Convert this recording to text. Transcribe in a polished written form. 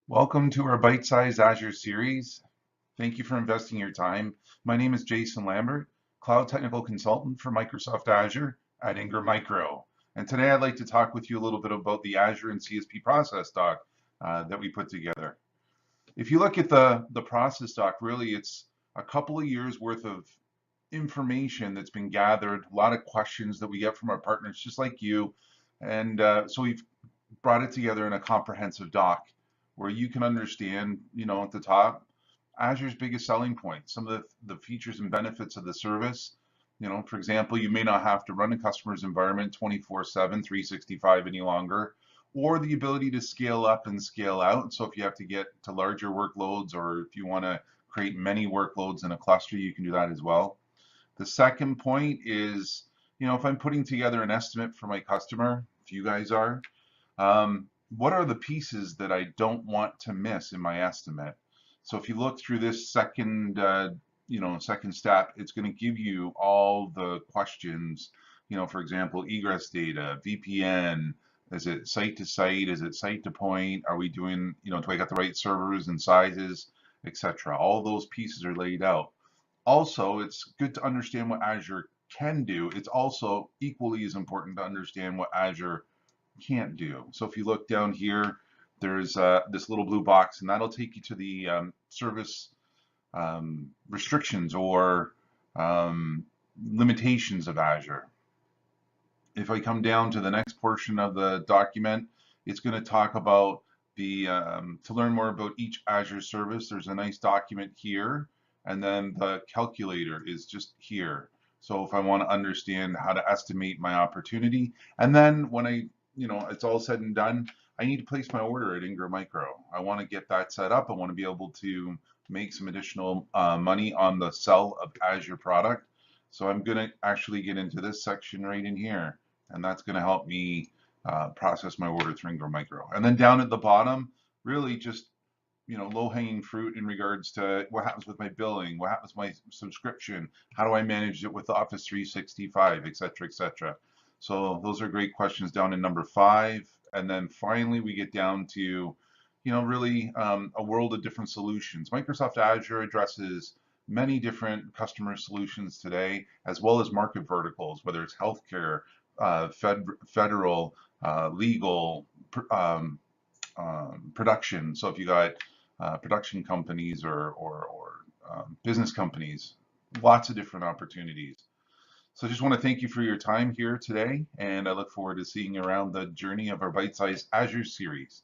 Welcome to our bite-sized Azure series. Thank you for investing your time. My name is Jason Lambert, Cloud Technical Consultant for Microsoft Azure at Ingram Micro. And today I'd like to talk with you a little bit about the Azure and CSP Process Doc that we put together. If you look at the Process Doc, really it's a couple of years worth of information that's been gathered, a lot of questions that we get from our partners just like you. And so we've brought it together in a comprehensive doc where you can understand, at the top, Azure's biggest selling point, some of the features and benefits of the service. For example, you may not have to run a customer's environment 24/7, 365 any longer, or the ability to scale up and scale out. So if you have to get to larger workloads, or if you want to create many workloads in a cluster, you can do that as well. The second point is, if I'm putting together an estimate for my customer, if you guys are, what are the pieces that I don't want to miss in my estimate? So if you look through this second step, it's going to give you all the questions, for example, egress data, VPN, is it site to site? Is it site to point? Are we doing, do I got the right servers and sizes, etc.? All those pieces are laid out. Also, it's good to understand what Azure can do. It's also equally as important to understand what Azure can't do. So if you look down here, there's this little blue box, and that'll take you to the service restrictions or limitations of Azure. If I come down to the next portion of the document, it's going to talk about to learn more about each Azure service. There's a nice document here, and then the calculator is just here. So if I want to understand how to estimate my opportunity, and then when it's all said and done, I need to place my order at Ingram Micro. I want to get that set up. I want to be able to make some additional money on the sell of Azure product. So I'm going to actually get into this section right in here, and that's going to help me process my order through Ingram Micro. And then down at the bottom, really just low-hanging fruit in regards to what happens with my billing, what happens with my subscription, how do I manage it with Office 365, et cetera, et cetera. So those are great questions down in number 5. And then finally, we get down to, really a world of different solutions. Microsoft Azure addresses many different customer solutions today, as well as market verticals, whether it's healthcare, federal, legal, production. So if you got production companies or business companies, lots of different opportunities. So I just want to thank you for your time here today, and I look forward to seeing you around the journey of our bite-sized Azure series.